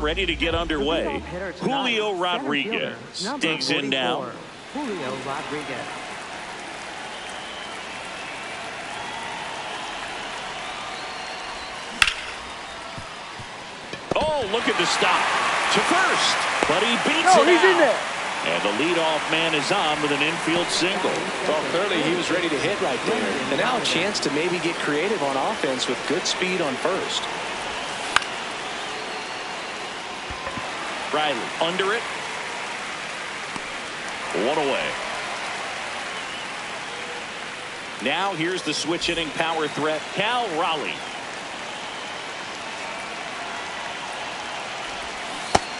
ready to get underway. Julio Rodriguez digs in now. Julio Rodriguez. Oh, look at the stop. To first, but he beats it he's out. in there. And the leadoff man is on with an infield single. Well, clearly he was ready to hit right there. And now a chance to maybe get creative on offense with good speed on first. Riley under it. One away. Now here's the switch inning power threat, Cal Raleigh.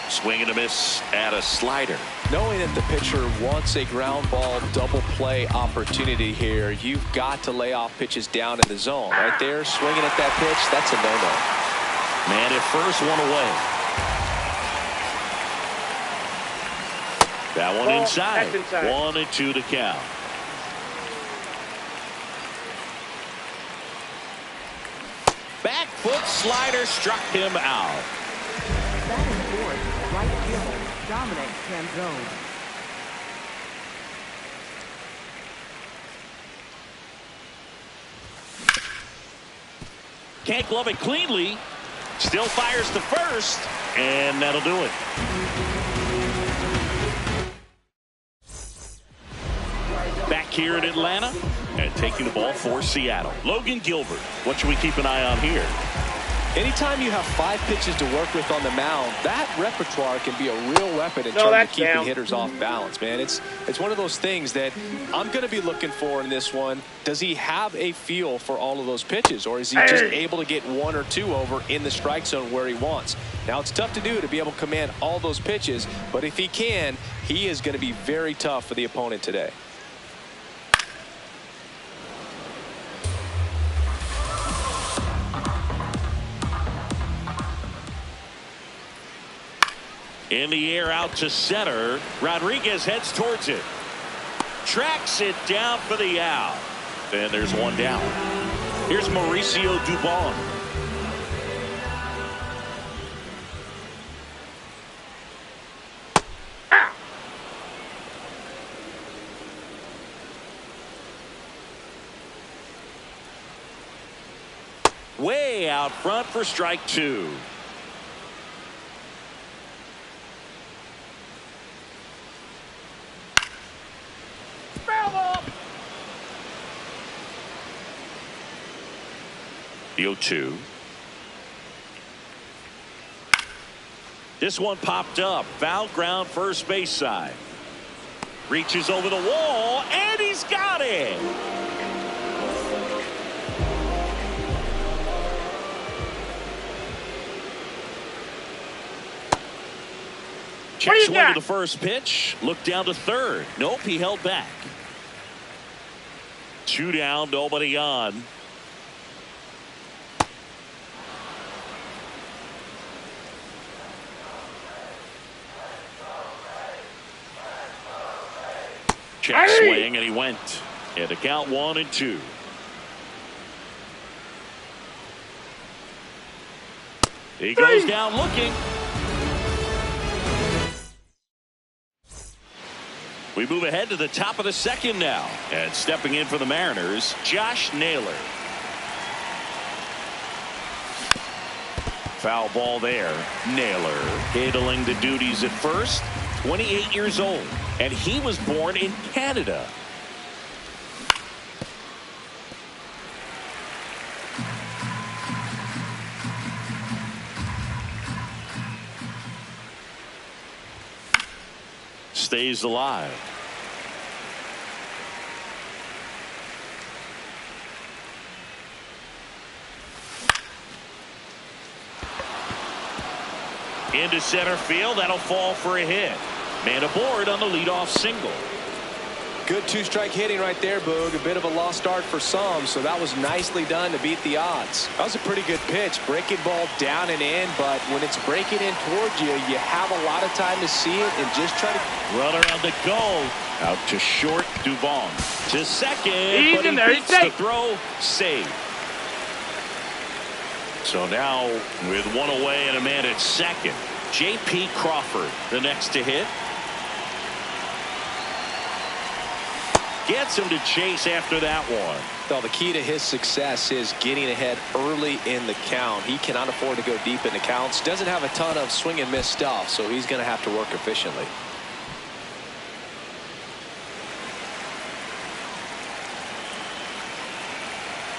Swing and a miss at a slider. Knowing that the pitcher wants a ground ball double play opportunity here, you've got to lay off pitches down in the zone. Right there, swinging at that pitch, that's a no-no. Man at first, one away. That one inside. 1-2 to count. Back foot slider struck him out. Batting fourth, right fielder Dominic Canzone. Can't glove it cleanly. Still fires to first, and that'll do it. Back here in Atlanta, and taking the ball for Seattle, Logan Gilbert. What should we keep an eye on here? Anytime you have 5 pitches to work with on the mound, that repertoire can be a real weapon in terms of keeping hitters off balance, man. It's one of those things that I'm going to be looking for in this one. Does he have a feel for all of those pitches, or is he just able to get 1 or 2 over in the strike zone where he wants? Now, it's tough to do to be able to command all those pitches, but if he can, he is going to be very tough for the opponent today. In the air out to center. Rodriguez heads towards it. Tracks it down for the out. And there's one down. Here's Mauricio Dubon. Way out front for strike 2. The 0-2. This one popped up. Foul ground first base side. Reaches over the wall, and he's got it. Check swing to the first pitch. Look down to third. Nope, he held back. 2 down, nobody on. Check swing, and he went. And the count 1-2. He goes down looking. We move ahead to the top of the second now. And stepping in for the Mariners, Josh Naylor. Foul ball there. Naylor handling the duties at first. 28 years old, and he was born in Canada. Stays alive. Into center field. That'll fall for a hit. Man aboard on the leadoff single. Good 2-strike hitting right there, Boog. A bit of a lost start for some, so that was nicely done to beat the odds. That was a pretty good pitch. Breaking ball down and in, but when it's breaking in towards you, you have a lot of time to see it and just try to... Runner on the go. Out to short, Dubon. To second, He's but in he there. beats He's the safe. throw. Save. So now, with 1 away and a man at second, J.P. Crawford, the next to hit. Gets him to chase after that one. Well, the key to his success is getting ahead early in the count. He cannot afford to go deep in the counts. Doesn't have a ton of swing and miss stuff, so he's going to have to work efficiently.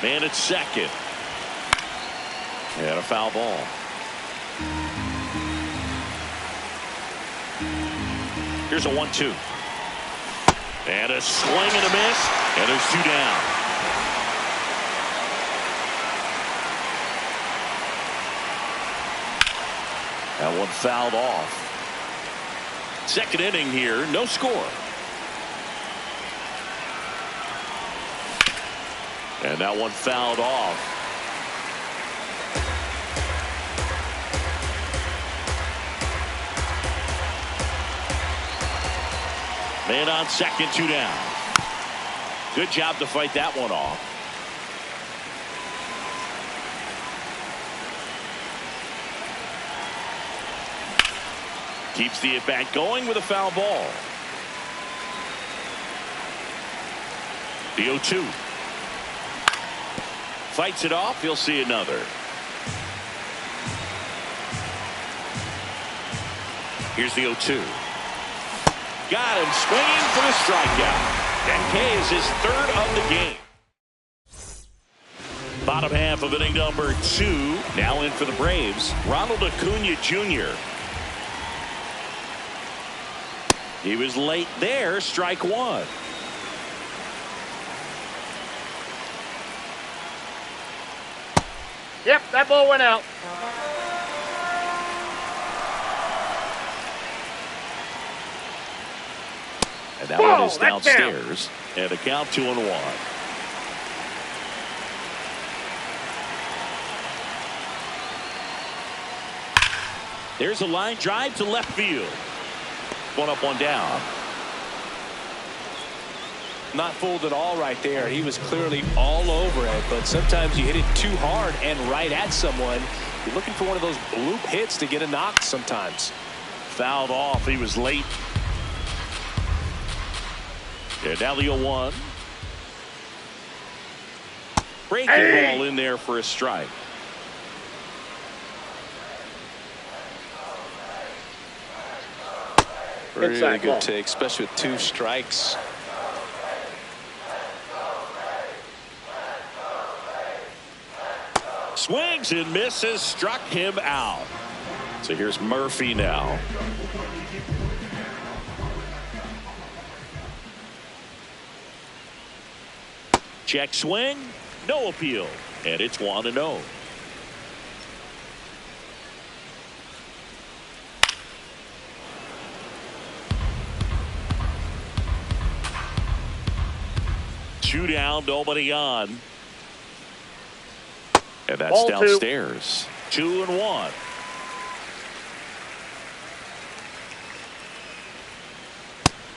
Man at second. And a foul ball. Here's a 1-2. And a swing and a miss. And there's 2 down. That one fouled off. Second inning here, no score. And that one fouled off. Man on second, 2 down. Good job to fight that one off. Keeps the at-bat going with a foul ball. The 0-2. Fights it off. He'll see another. Here's the 0-2. Got him swinging for the strikeout. And K is his 3rd of the game. Bottom half of inning number 2. Now in for the Braves, Ronald Acuna Jr. He was late there. Strike 1. Yep, that ball went out. And that one is downstairs. And a count 2-1. There's a line drive to left field. 1 up, 1 down. Not fooled at all right there. He was clearly all over it, but sometimes you hit it too hard and right at someone. You're looking for one of those bloop hits to get a knock sometimes. Fouled off. He was late. And now the 0-1. Breaking ball in there for a strike. Really good take, especially with 2 strikes. Swings and misses, struck him out. So here's Murphy now. Check swing, no appeal, and it's 1-0. Two down, nobody on. And that's Ball downstairs. 2-1.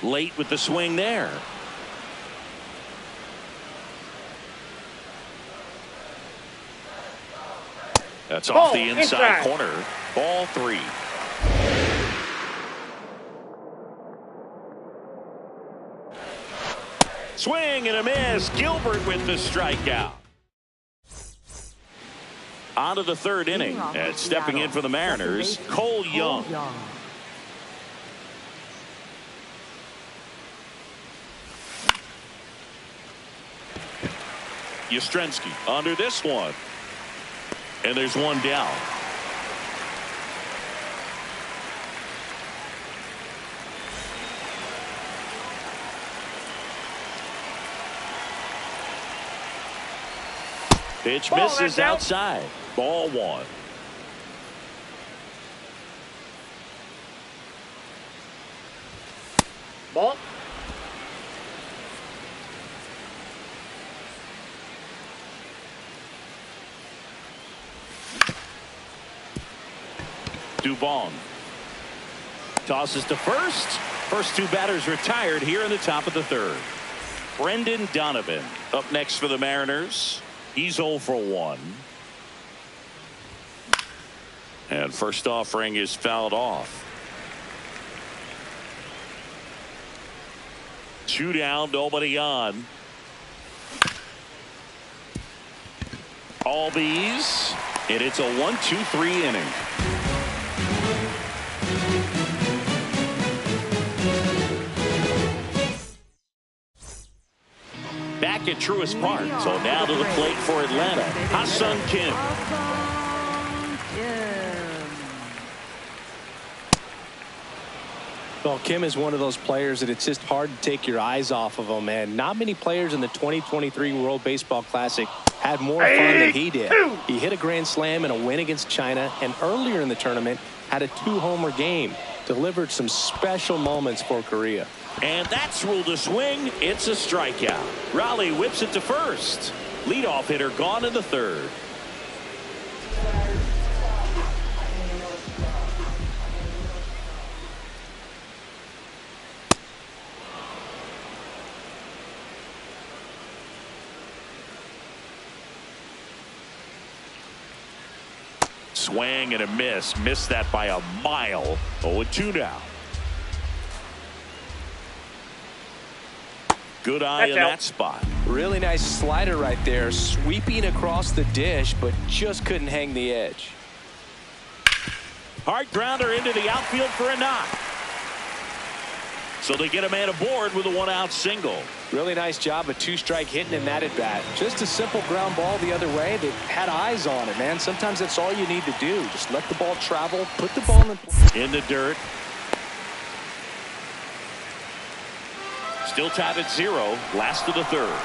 Late with the swing there. That's off the inside corner. Ball 3. Swing and a miss. Gilbert with the strikeout. On to the 3rd inning. And stepping in for the Mariners, Cole Young. Yastrzemski under this one. And there's 1 down. Pitch misses outside. Ball 1. Ball. Dubon tosses to first. First 2 batters retired here in the top of the 3rd. Brendan Donovan up next for the Mariners. He's 0 for 1. And first offering is fouled off. 2 down, nobody on. All these, and it's a 1-2-3 inning. Back at Truist Park. So now to the plate for Atlanta, Ha-Seong Kim. Well, Kim is one of those players that it's just hard to take your eyes off of him, man. Not many players in the 2023 World Baseball Classic had more fun than he did. He hit a grand slam in a win against China, and earlier in the tournament had a 2-homer game. Delivered some special moments for Korea. And that's ruled a swing. It's a strikeout. Raleigh whips it to first. Leadoff hitter gone in the third. Swing and a miss. Missed that by a mile. 0-2 now. Good eye in that spot. Really nice slider right there. Sweeping across the dish, but just couldn't hang the edge. Hard grounder into the outfield for a knock. So they get a man aboard with a 1-out single. Really nice job of 2-strike hitting in that at bat. Just a simple ground ball the other way that had eyes on it, man. Sometimes that's all you need to do. Just let the ball travel, put the ball in the dirt. Still tied at 0. Last of the third.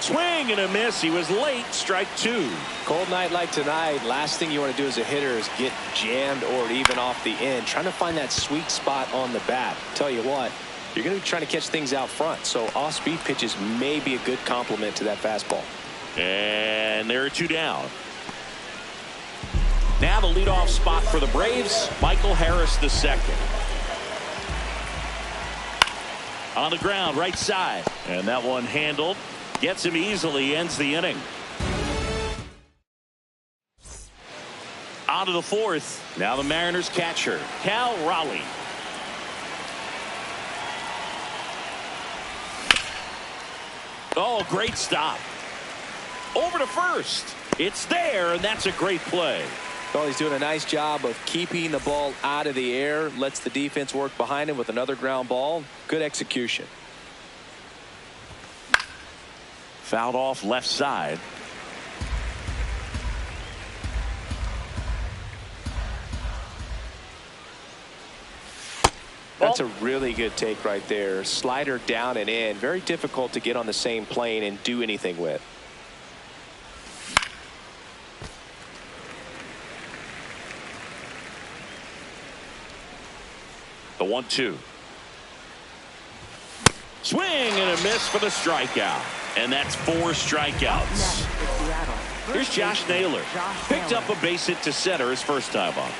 Swing and a miss. He was late. Strike 2. Cold night like tonight, last thing you want to do as a hitter is get jammed or even off the end. Trying to find that sweet spot on the bat. Tell you what, you're going to be trying to catch things out front. So off-speed pitches may be a good complement to that fastball. And there are 2 down. Now the leadoff spot for the Braves, Michael Harris II. On the ground, right side. And that one handled. Gets him easily, ends the inning. On to the 4th. Now the Mariners catcher, Cal Raleigh. Oh, great stop. Over to first. It's there, and that's a great play. Well, he's doing a nice job of keeping the ball out of the air. Lets the defense work behind him with another ground ball. Good execution. Fouled off left side. That's a really good take right there. Slider down and in. Very difficult to get on the same plane and do anything with. The 1-2. Swing and a miss for the strikeout. And that's 4 strikeouts. Here's Josh Naylor. Picked up a base hit to center his first time up.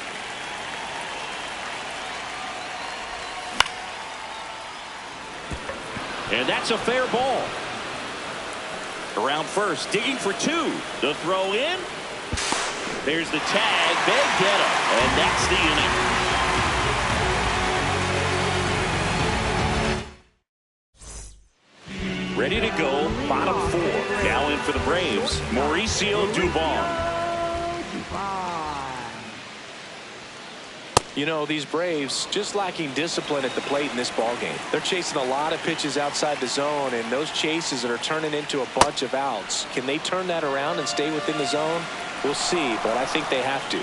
And that's a fair ball. Around first, digging for 2. The throw in. There's the tag. They get him. And that's the inning. Ready to go, bottom 4. Now in for the Braves, Mauricio Dubon. You know, these Braves just lacking discipline at the plate in this ballgame. They're chasing a lot of pitches outside the zone, and those chases that are turning into a bunch of outs. Can they turn that around and stay within the zone? We'll see, but I think they have to.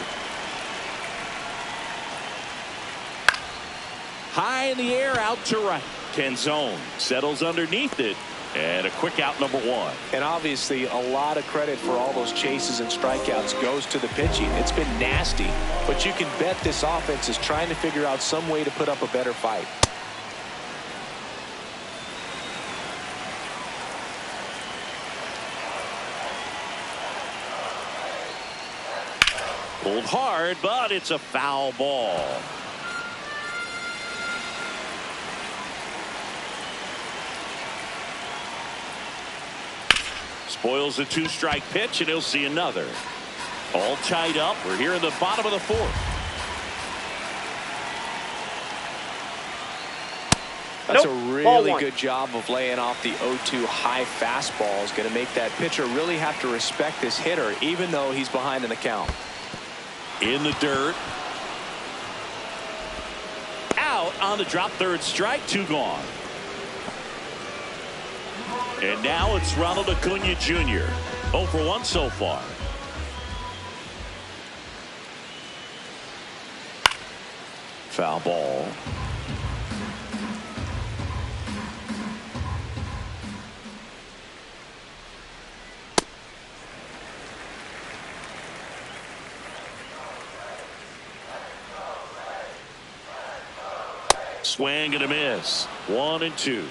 High in the air, out to right. Canzone settles underneath it. And a quick out, number 1. And obviously a lot of credit for all those chases and strikeouts goes to the pitching. It's been nasty, but you can bet this offense is trying to figure out some way to put up a better fight. Pulled hard, but it's a foul ball. Boyle's a 2-strike pitch, and he'll see another. All tied up. We're here in the bottom of the 4th. That's a really good job of laying off the 0-2 high fastball. Is going to make that pitcher really have to respect this hitter, even though he's behind in the count. In the dirt. Out on the drop, 3rd strike, 2 gone. And now it's Ronald Acuna Jr. 0 for 1 so far. Foul ball. Swing and a miss. 1-2.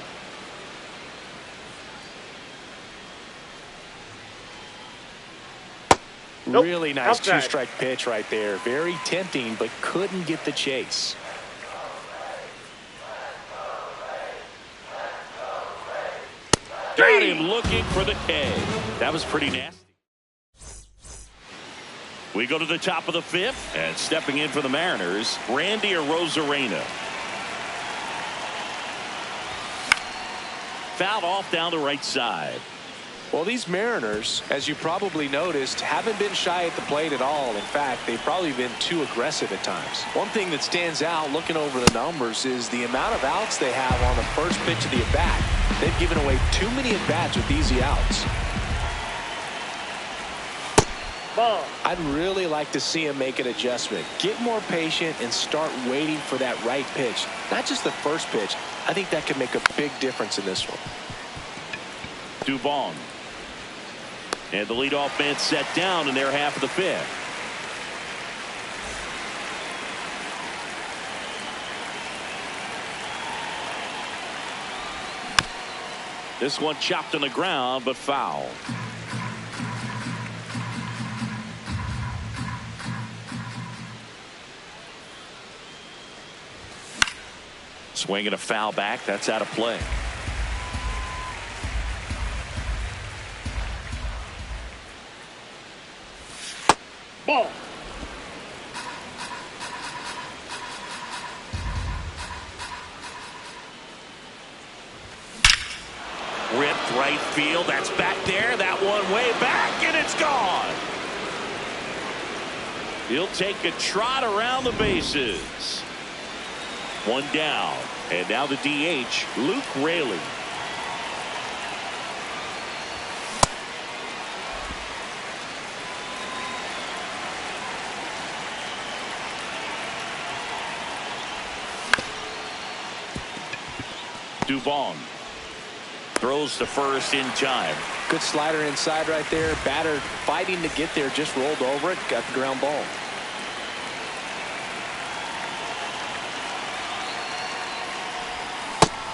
Nope. Really nice 2-strike pitch right there. Very tempting, but couldn't get the chase. Got him looking for the K. That was pretty nasty. We go to the top of the 5th, and stepping in for the Mariners, Randy Arozarena. Fouled off down the right side. Well, these Mariners, as you probably noticed, haven't been shy at the plate at all. In fact, they've probably been too aggressive at times. One thing that stands out looking over the numbers is the amount of outs they have on the first pitch of the at-bat. They've given away too many at-bats with easy outs. Ball. I'd really like to see him make an adjustment. Get more patient and start waiting for that right pitch. Not just the first pitch. I think that could make a big difference in this one. Dubon. And the leadoff man set down in their half of the 5th. This one chopped on the ground, but foul. Swinging a foul back. That's out of play. Ball. Ripped right field. That's back there. That one way back, and it's gone. He'll take a trot around the bases. 1 down. And now the DH, Luke Raley. Dubon throws to first in time. Good slider inside right there. Batter fighting to get there, just rolled over it, got the ground ball.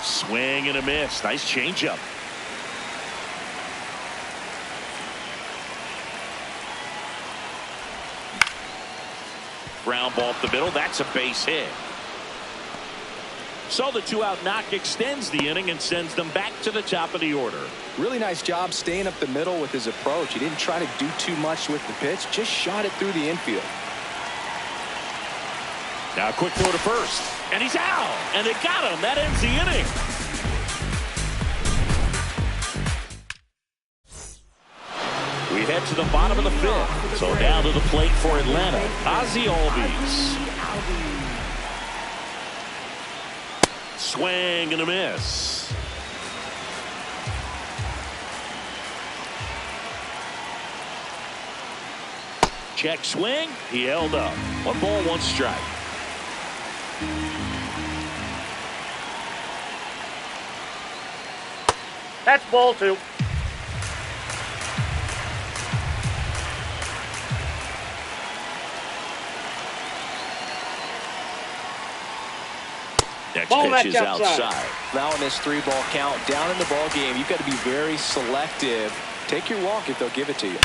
Swing and a miss. Nice changeup. Ground ball up the middle. That's a base hit. So the 2-out knock extends the inning and sends them back to the top of the order. Really nice job staying up the middle with his approach. He didn't try to do too much with the pitch, just shot it through the infield. Now a quick throw to first, and he's out, and they got him. That ends the inning. We head to the bottom of the 5th. So now to the plate for Atlanta, Ozzie Albies. Swing and a miss. Check swing. He held up. 1 ball, 1 strike. That's ball 2. Next Ball pitch is outside. outside. Now in this 3-ball count, down in the ball game, you've got to be very selective. Take your walk if they'll give it to you.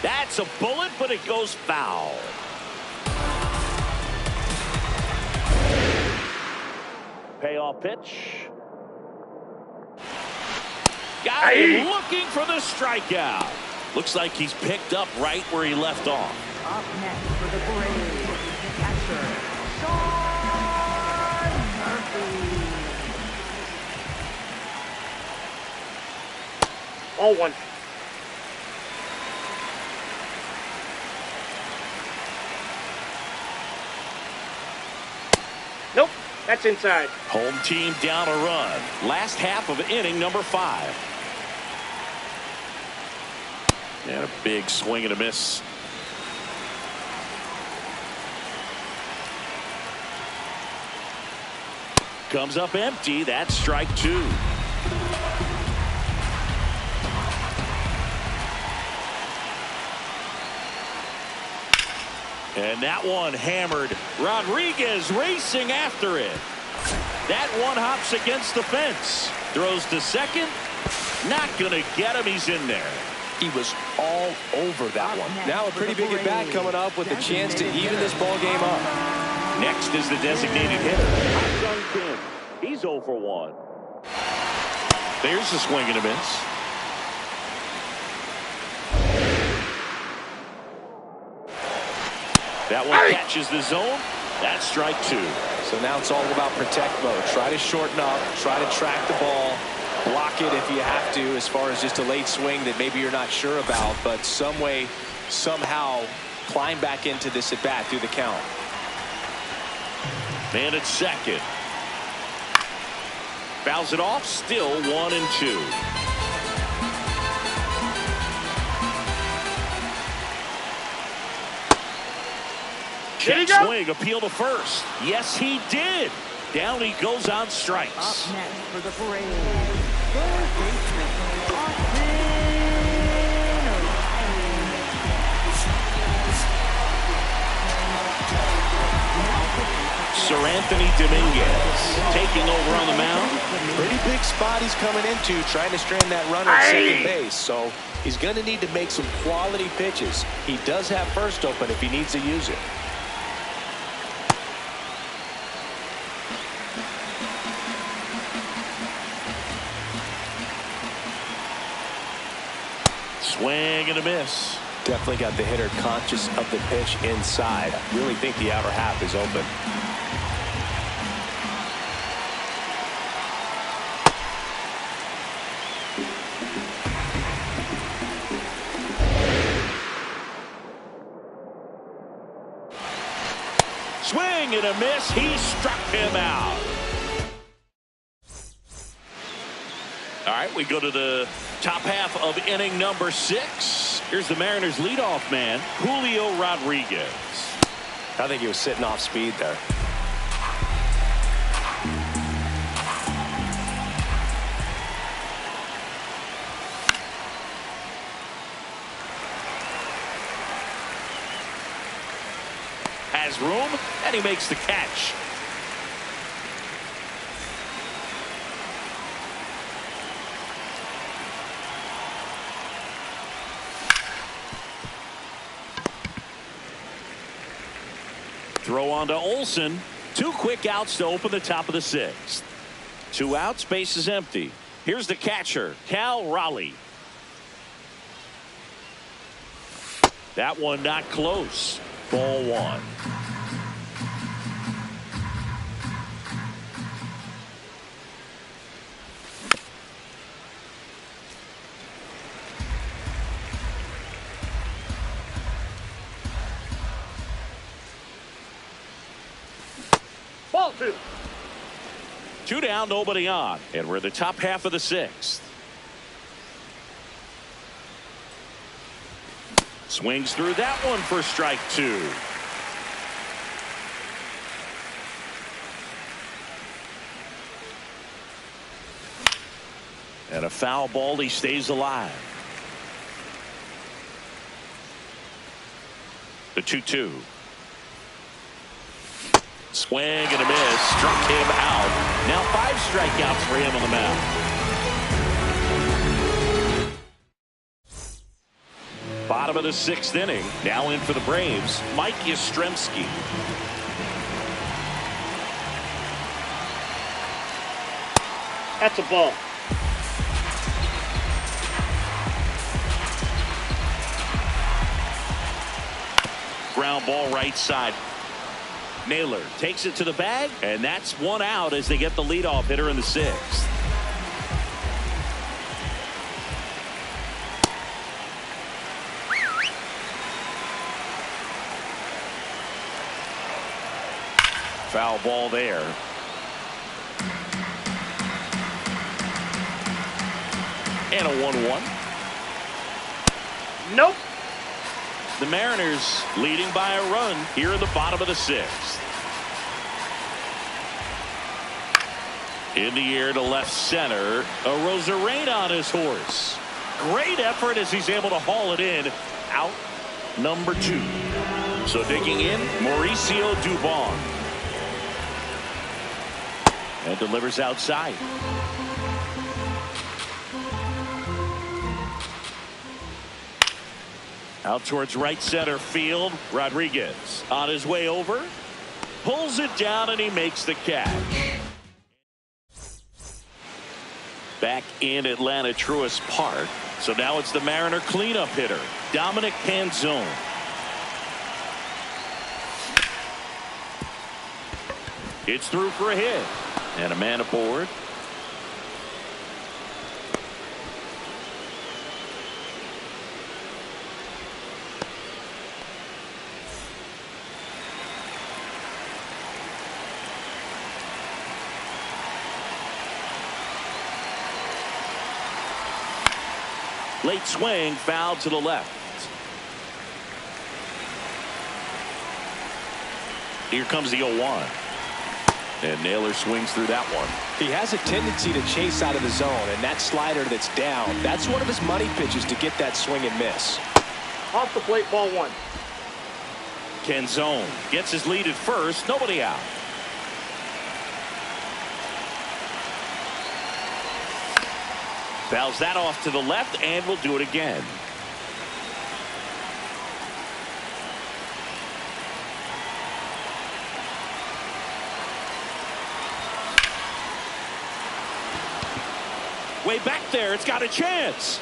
That's a bullet, but it goes foul. Payoff pitch. Got him looking for the strikeout. Looks like he's picked up right where he left off. Up next for the Braves, catcher, Sean Murphy. All one. Nope, that's inside. Home team down a run. Last half of inning number 5. And a big swing and a miss. Comes up empty. That's strike 2. And that one hammered. Rodriguez racing after it. That one hops against the fence. Throws to second. Not going to get him. He's in there. He was all over that one. Now a pretty big at-bat coming up with a chance to even this ball game up. Next is the designated hitter, Sung Kim. He's 0 for 1. There's a swing and a miss. That one catches the zone. That's strike 2. So now it's all about protect mode. Try to shorten up. Try to track the ball. Block it if you have to, as far as just a late swing that maybe you're not sure about. But some way, somehow, climb back into this at-bat through the count. Man at second. Fouls it off. Still 1-2. Check swing, appeal to first. Yes, he did. Down he goes on strikes. Up next for the Braves, third baseman, Austin Sir Anthony Dominguez taking over on the mound. Pretty big spot he's coming into, trying to strand that runner at second base. So he's going to need to make some quality pitches. He does have first open if he needs to use it. Swing and a miss. Definitely got the hitter conscious of the pitch inside. I really think the outer half is open. Swing and a miss. He struck him out. All right, we go to the top half of inning number 6. Here's the Mariners leadoff man, Julio Rodriguez. I think he was sitting off speed there. Has room, and he makes the catch. Throw on to Olsen. 2 quick outs to open the top of the 6th. 2 outs, base is empty. Here's the catcher, Cal Raleigh. That one not close. Ball 1. Ball 2. 2 down, nobody on. And we're in the top half of the 6th. Swings through that one for strike 2. And a foul ball, he stays alive. The 2-2. Swing and a miss. Struck him out. Now 5 strikeouts for him on the mound. Bottom of the 6th inning. Now in for the Braves, Mike Yastrzemski. That's a ball. Ground ball right side. Naylor takes it to the bag, and that's one out as they get the leadoff hitter in the sixth. Foul ball there. And a 1-1. Nope. The Mariners leading by a run here in the bottom of the sixth. In the air to left center. A Rosarena on his horse. Great effort as he's able to haul it in. Out number 2. So digging in, Mauricio Dubon. And delivers outside. Out towards right center field. Rodriguez on his way over. Pulls it down and he makes the catch. Back in Atlanta Truist Park. So now it's the Mariner cleanup hitter, Dominic Canzone. It's through for a hit. And a man aboard. Late swing, foul to the left. Here comes the 0-1. And Naylor swings through that one. He has a tendency to chase out of the zone, and that slider that's down, that's one of his money pitches to get that swing and miss. Off the plate, ball 1. Canzone gets his lead at first, nobody out. Fouls that off to the left, and will do it again. Way back there, it's got a chance.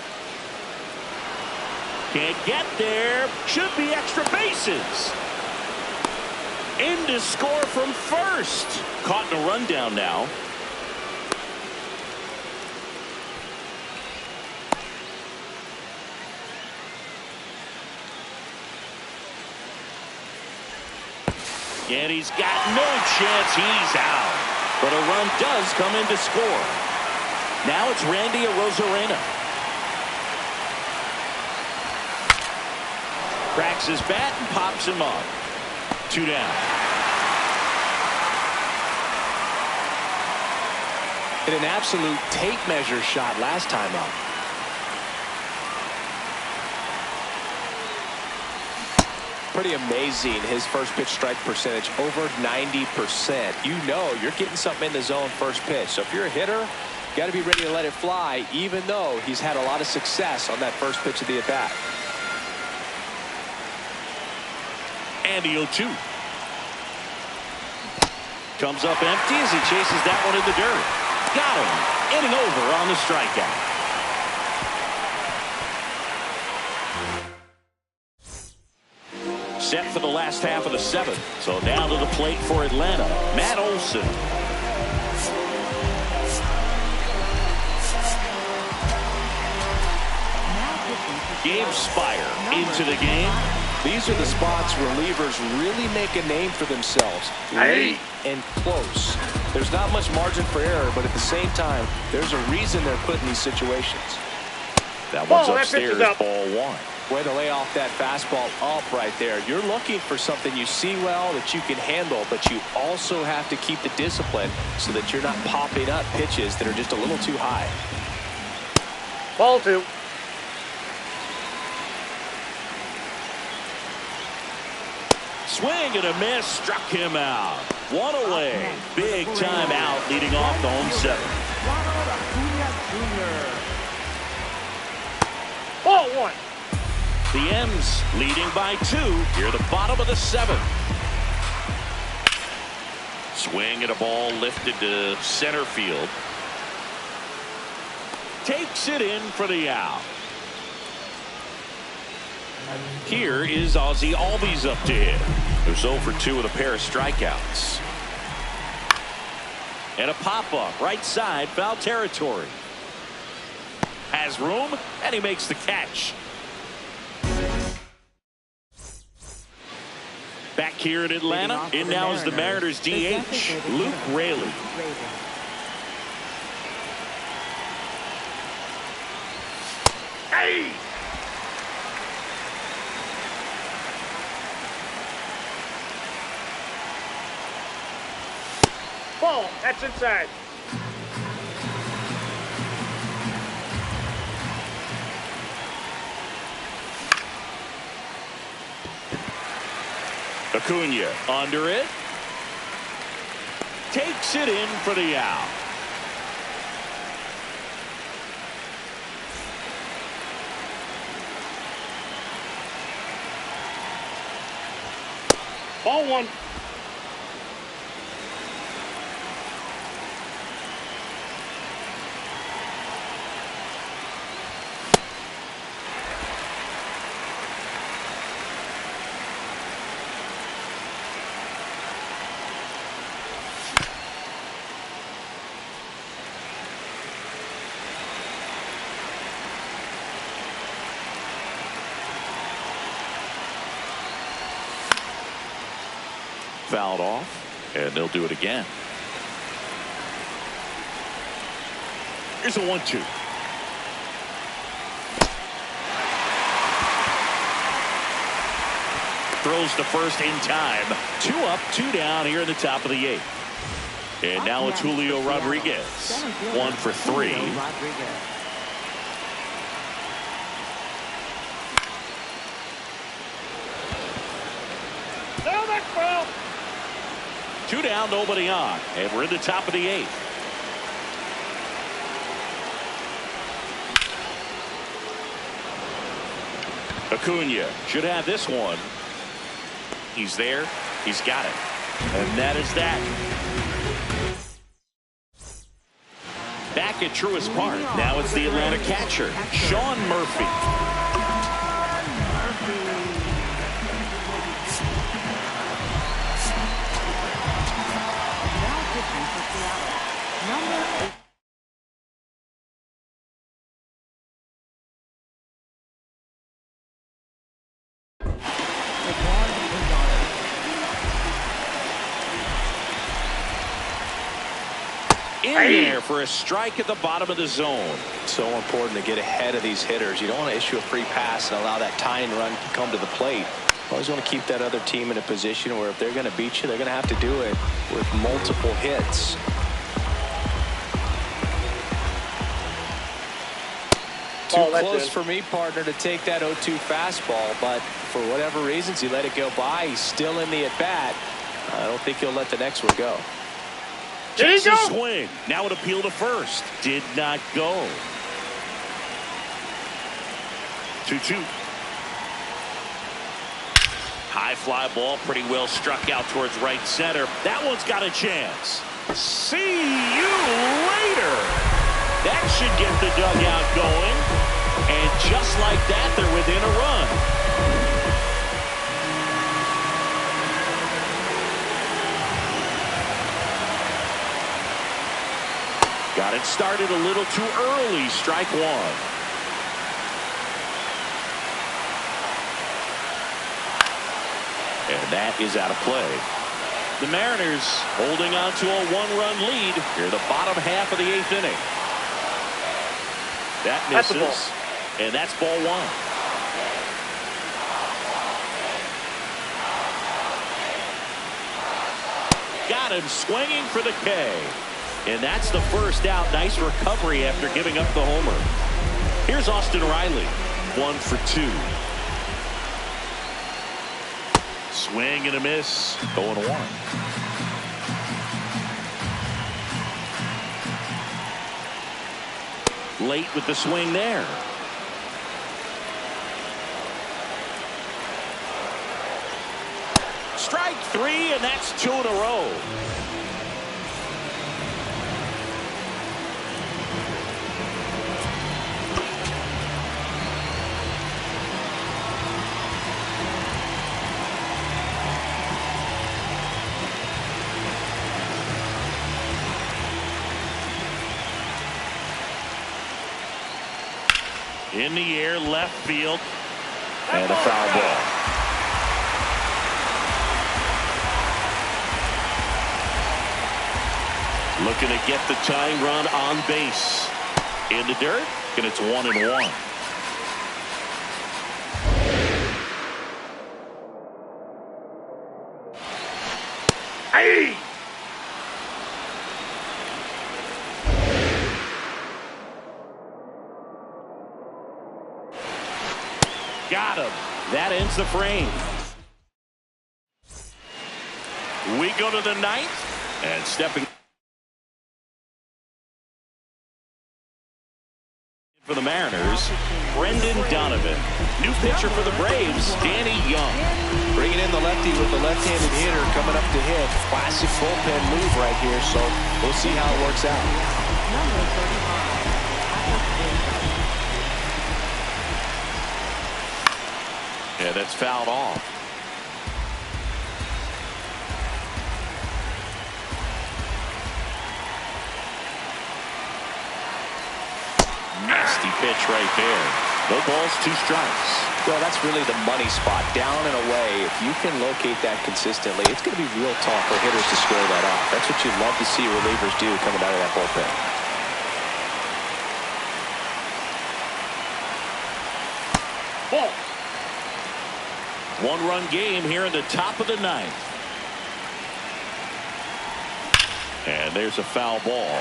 Can't get there. Should be extra bases. In to score from first. Caught in a rundown now. And he's got no chance. He's out. But a run does come in to score. Now it's Randy Arozarena. Cracks his bat and pops him up. 2 down. Hit an absolute tape measure shot last time up. Pretty amazing, his first pitch strike percentage over 90%. You know you're getting something in the zone first pitch. So if you're a hitter, you got to be ready to let it fly, even though he's had a lot of success on that first pitch of the at-bat. And the 0-2. Comes up empty as he chases that one in the dirt. Got him. Inning over on the strikeout. Set for the last half of the 7th. So now to the plate for Atlanta, Matt Olson. Gabe Spire into the game. These are the spots relievers really make a name for themselves. Late and close. There's not much margin for error, but at the same time, there's a reason they're put in these situations. That one's upstairs, ball 1. Way to lay off that fastball up right there. You're looking for something you see well that you can handle, but you also have to keep the discipline so that you're not popping up pitches that are just a little too high. Ball 2. Swing and a miss, struck him out. One away. Big time out leading off the home 7th. Ball 1. The M's leading by 2 here at the bottom of the 7th. Swing and a ball lifted to center field. Takes it in for the out. Here is Ozzie Albies up to hit. Who's 0 for 2 with a pair of strikeouts. And a pop-up right side, foul territory. Has room, and he makes the catch. Back here in Atlanta, in now is the Mariners DH, Luke Raley. Hey! Ball. That's inside. Acuna under it. Takes it in for the out. Ball 1. Fouled off, and they'll do it again. Here's a 1-2. Throws to first in time. 2 up, 2 down here in the top of the 8th. And now it's Julio Rodriguez. 1 for 3. No, that's foul. 2 down, nobody on. And we're in the top of the 8th. Acuna should have this one. He's there. He's got it. And that is that. Back at Truist Park. Now it's the Atlanta catcher, Sean Murphy. In there for a strike at the bottom of the zone. So important to get ahead of these hitters. You don't want to issue a free pass and allow that tying run to come to the plate. Always want to keep that other team in a position where if they're going to beat you, they're going to have to do it with multiple hits. Too close for me, partner, to take that 0-2 fastball, but for whatever reasons, he let it go by. He's still in the at-bat. I don't think he'll let the next one go. Takes a swing. Now an appeal to first. Did not go. 2-2. High fly ball, pretty well struck out towards right center. That one's got a chance. See you later. That should get the dugout going. And just like that, they're within a run. Got it started a little too early. Strike 1. And that is out of play. The Mariners holding on to a 1-run lead here the bottom half of the 8th inning. That misses. And that's ball 1. Got him swinging for the K. And that's the first out. Nice recovery after giving up the homer. Here's Austin Riley. 1 for 2. Swing and a miss. 0-1. Late with the swing there. Strike 3, and that's 2 in a row. In the air, left field, and a foul ball. Looking to get the tying run on base. In the dirt, and it's 1-1. Hey! Got him. That ends the frame. We go to the ninth, and stepping for the Mariners, Brendan Donovan. New pitcher for the Braves, Danny Young. Bringing in the lefty with the left-handed hitter coming up to hit. Classic bullpen move right here, so we'll see how it works out. Number 35. Yeah, that's fouled off. Nasty pitch right there. No balls, 2 strikes. Well, that's really the money spot. Down and away. If you can locate that consistently, it's going to be real tough for hitters to square that off. That's what you'd love to see relievers do coming out of that bullpen. Ball. 1-run game here in the top of the ninth. And there's a foul ball.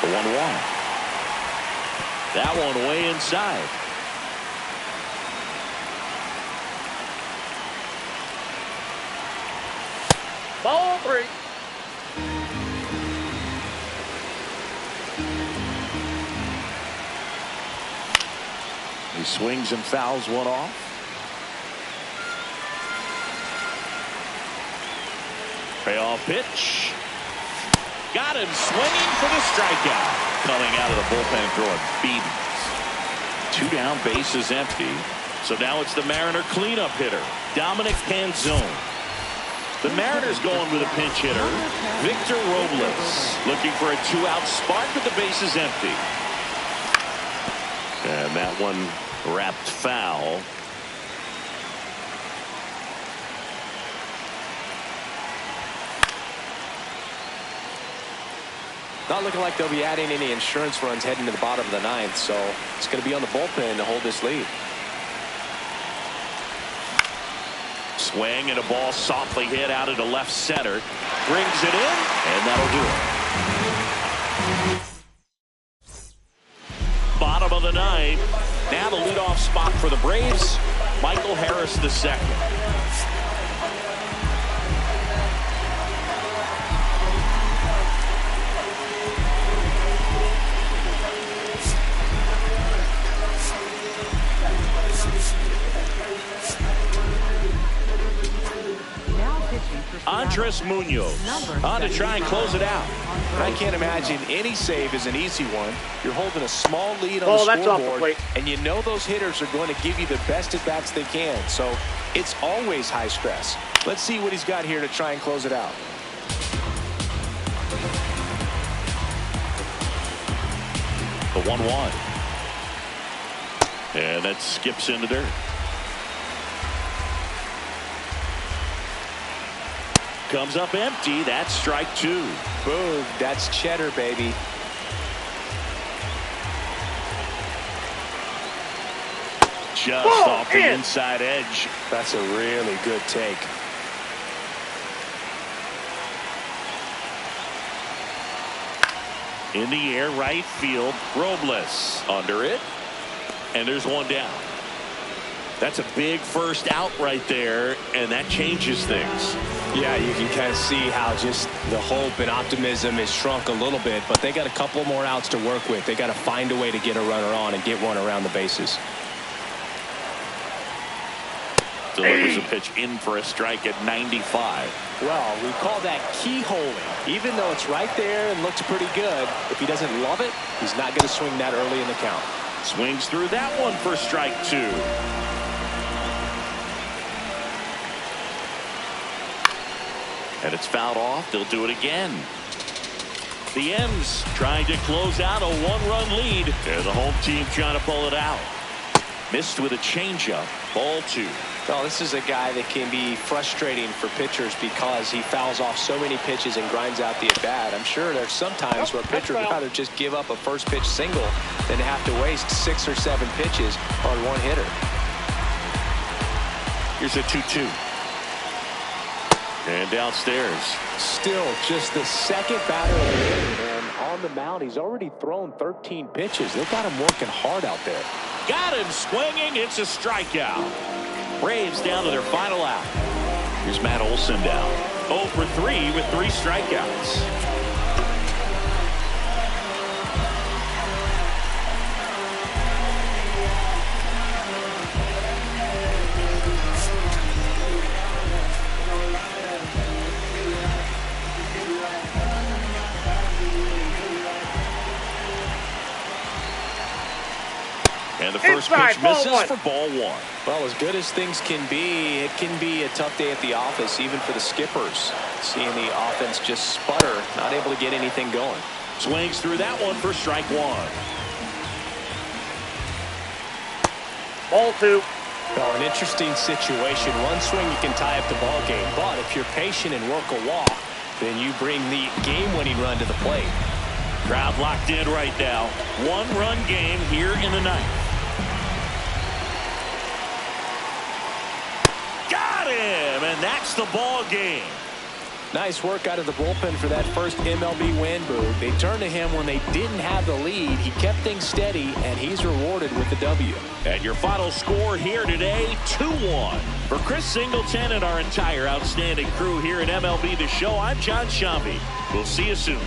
The 1-1. That one way inside. Ball 3. He swings and fouls one off. Payoff pitch. Got him swinging for the strikeout. Coming out of the bullpen throwing beatings. 2 down, bases empty. So now it's the Mariner cleanup hitter, Dominic Canzone. The Mariners going with a pinch hitter, Victor Robles, looking for a 2-out spot with the bases empty. And that one wrapped foul. Not looking like they'll be adding any insurance runs heading to the bottom of the ninth, so it's going to be on the bullpen to hold this lead. Swing and a ball softly hit out into left center. Brings it in, and that'll do it. Bottom of the ninth. Now the leadoff spot for the Braves, Michael Harris II. Andres Munoz on to try and close it out. I can't imagine any save is an easy one. You're holding a small lead on the That's off the scoreboard, plate. and you know those hitters are going to give you the best at-bats they can. So it's always high stress. Let's see what he's got here to try and close it out. The 1-1. And that skips in the dirt. Comes up empty. That's strike 2. Boom. That's cheddar, baby. Just off the inside edge. That's a really good take. In the air, right field. Robles under it. And there's one down. That's a big first out right there, and that changes things. Yeah, you can kind of see how just the hope and optimism has shrunk a little bit, but they got a couple more outs to work with. They got to find a way to get a runner on and get one around the bases. Delivers a pitch in for a strike at 95. Well, we call that keyholing. Even though it's right there and looks pretty good, if he doesn't love it, he's not going to swing that early in the count. Swings through that one for strike 2. And it's fouled off. They'll do it again. The M's trying to close out a one-run lead, and the home team trying to pull it out. Missed with a changeup. Ball 2. Well, this is a guy that can be frustrating for pitchers because he fouls off so many pitches and grinds out the at-bat. I'm sure there's some times where a pitcher would rather just give up a first pitch single than have to waste 6 or 7 pitches on one hitter. Here's a 2-2. And downstairs. Still just the second batter of the game, and on the mound he's already thrown 13 pitches. They've got him working hard out there. Got him swinging. It's a strikeout. Braves down to their final out. Here's Matt Olson down. 0 for 3 with 3 strikeouts. And the first pitch misses for ball 1. Well, as good as things can be, it can be a tough day at the office, even for the skippers. Seeing the offense just sputter, not able to get anything going. Swings through that one for strike 1. Ball 2. Well, an interesting situation. One swing you can tie up the ball game, but if you're patient and work a walk, then you bring the game-winning run to the plate. Crowd locked in right now. One-run game here in the 9th. Him, and that's the ball game. Nice work out of the bullpen for that first MLB win, Boo. They turned to him when they didn't have the lead. He kept things steady, and he's rewarded with the W. And your final score here today, 2-1. For Chris Singleton and our entire outstanding crew here at MLB The Show, I'm John Shambi. We'll see you soon.